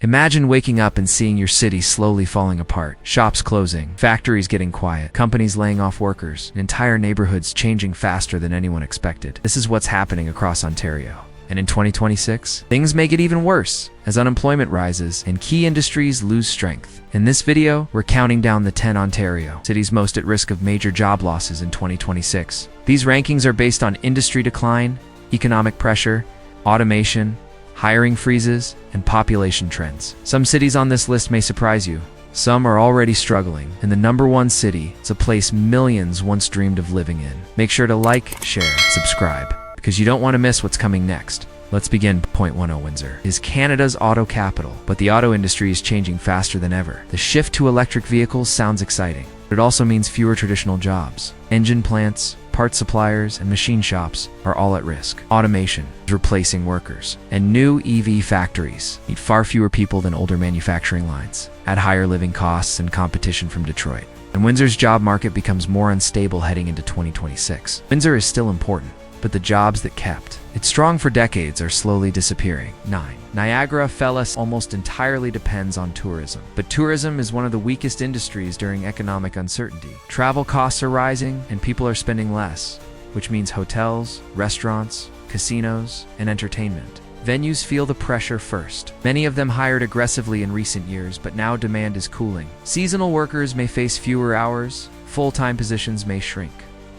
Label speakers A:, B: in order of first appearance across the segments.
A: Imagine waking up and seeing your city slowly falling apart. Shops closing, factories getting quiet, companies laying off workers, and entire neighborhoods changing faster than anyone expected. This is what's happening across Ontario. And in 2026, things may get even worse as unemployment rises and key industries lose strength. In this video, we're counting down the 10 Ontario cities most at risk of major job losses in 2026. These rankings are based on industry decline, economic pressure, automation, hiring freezes, and population trends. Some cities on this list may surprise you. Some are already struggling, and the number one city is a place millions once dreamed of living in. Make sure to like, share, subscribe, because you don't want to miss what's coming next. Let's begin. Point 10. Windsor is Canada's auto capital, but the auto industry is changing faster than ever. The shift to electric vehicles sounds exciting, but it also means fewer traditional jobs. Engine plants, parts suppliers, and machine shops are all at risk. Automation is replacing workers, and new EV factories need far fewer people than older manufacturing lines, at higher living costs and competition from Detroit. And Windsor's job market becomes more unstable heading into 2026. Windsor is still important, but the jobs that kept it strong for decades are slowly disappearing. 9. Niagara Falls almost entirely depends on tourism, but tourism is one of the weakest industries during economic uncertainty. Travel costs are rising and people are spending less, which means hotels, restaurants, casinos, and entertainment venues feel the pressure first. Many of them hired aggressively in recent years, but now demand is cooling. Seasonal workers may face fewer hours, full-time positions may shrink.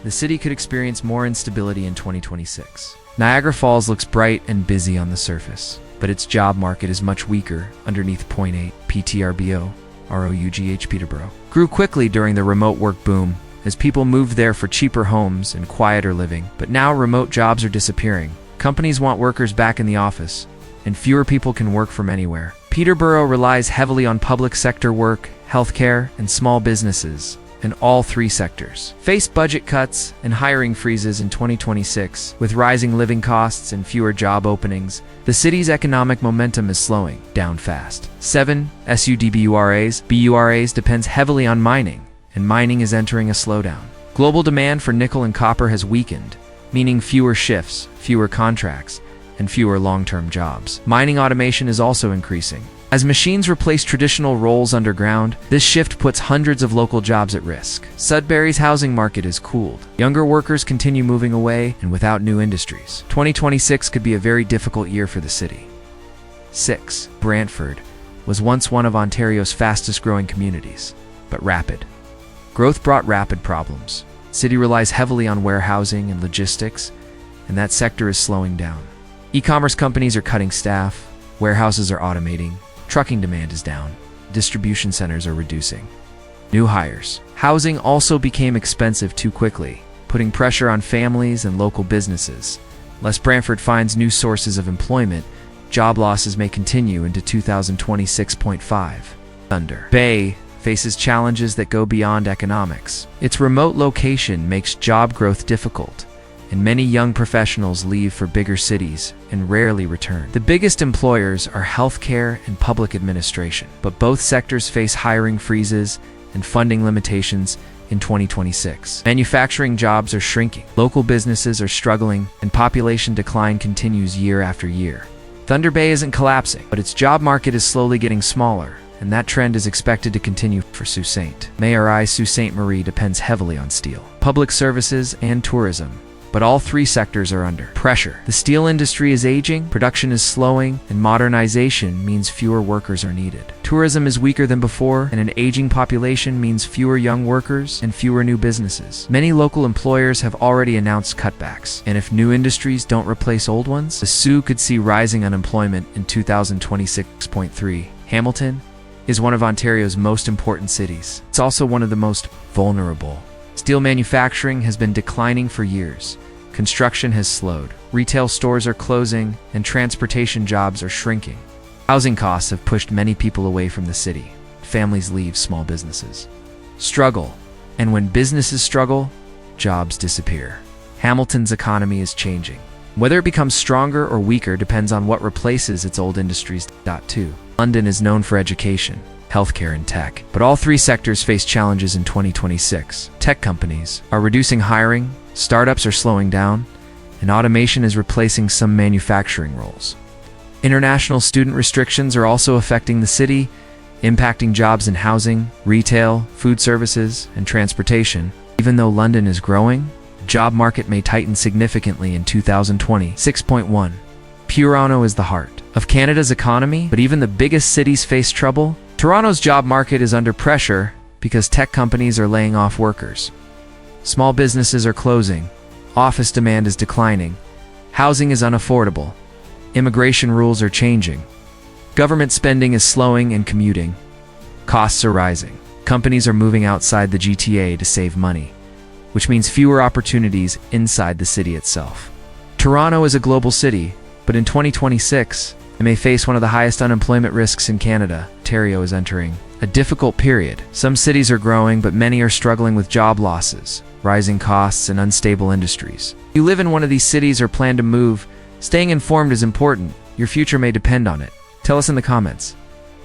A: The city could experience more instability in 2026. Niagara Falls looks bright and busy on the surface, but its job market is much weaker underneath. Point 8. Peterborough, Peterborough, grew quickly during the remote work boom as people moved there for cheaper homes and quieter living. But now remote jobs are disappearing. Companies want workers back in the office, and fewer people can work from anywhere. Peterborough relies heavily on public sector work, healthcare, and small businesses, and all three sectors face budget cuts and hiring freezes in 2026. With rising living costs and fewer job openings, the city's economic momentum is slowing down fast. 7. BURAs depends heavily on mining, and mining is entering a slowdown. Global demand for nickel and copper has weakened, meaning fewer shifts, fewer contracts, and fewer long-term jobs. Mining automation is also increasing. As machines replace traditional roles underground, this shift puts hundreds of local jobs at risk. Sudbury's housing market is cooled. Younger workers continue moving away, and without new industries, 2026 could be a very difficult year for the city. 6. Brantford was once one of Ontario's fastest-growing communities, but rapid growth brought rapid problems. The city relies heavily on warehousing and logistics, and that sector is slowing down. E-commerce companies are cutting staff, warehouses are automating, trucking demand is down, distribution centers are reducing. New hires. Housing also became expensive too quickly, putting pressure on families and local businesses. Unless Brantford finds new sources of employment, job losses may continue into 2026.5. Thunder Bay faces challenges that go beyond economics. Its remote location makes job growth difficult, and many young professionals leave for bigger cities and rarely return. The biggest employers are healthcare and public administration, but both sectors face hiring freezes and funding limitations in 2026. Manufacturing jobs are shrinking, local businesses are struggling, and population decline continues year after year. Thunder Bay isn't collapsing, but its job market is slowly getting smaller, and that trend is expected to continue for Sault Ste. Sault Ste. Marie depends heavily on steel, public services, and tourism, but all three sectors are under pressure. The steel industry is aging, production is slowing, and modernization means fewer workers are needed. Tourism is weaker than before, and an aging population means fewer young workers and fewer new businesses. Many local employers have already announced cutbacks, and if new industries don't replace old ones, the Sault could see rising unemployment in 2026.3. Hamilton is one of Ontario's most important cities. It's also one of the most vulnerable. Steel manufacturing has been declining for years. Construction has slowed. Retail stores are closing, and transportation jobs are shrinking. Housing costs have pushed many people away from the city. Families leave small businesses. Struggle. And when businesses struggle, jobs disappear. Hamilton's economy is changing. Whether it becomes stronger or weaker depends on what replaces its old industries. 2. London is known for education, healthcare, and tech, but all three sectors face challenges in 2026. Tech companies are reducing hiring, startups are slowing down, and automation is replacing some manufacturing roles. International student restrictions are also affecting the city, impacting jobs in housing, retail, food services, and transportation. Even though London is growing, the job market may tighten significantly in 2020. 6.1. Toronto is the heart of Canada's economy, but even the biggest cities face trouble. Toronto's job market is under pressure because tech companies are laying off workers. Small businesses are closing, office demand is declining, housing is unaffordable, immigration rules are changing, government spending is slowing and commuting, costs are rising. Companies are moving outside the GTA to save money, which means fewer opportunities inside the city itself. Toronto is a global city, but in 2026, it may face one of the highest unemployment risks in Canada. Ontario is entering a difficult period. Some cities are growing, but many are struggling with job losses, rising costs, and unstable industries. If you live in one of these cities or plan to move, staying informed is important. Your future may depend on it. Tell us in the comments.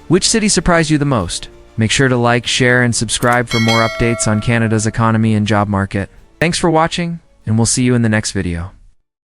A: Which city surprised you the most? Make sure to like, share, and subscribe for more updates on Canada's economy and job market. Thanks for watching, and we'll see you in the next video.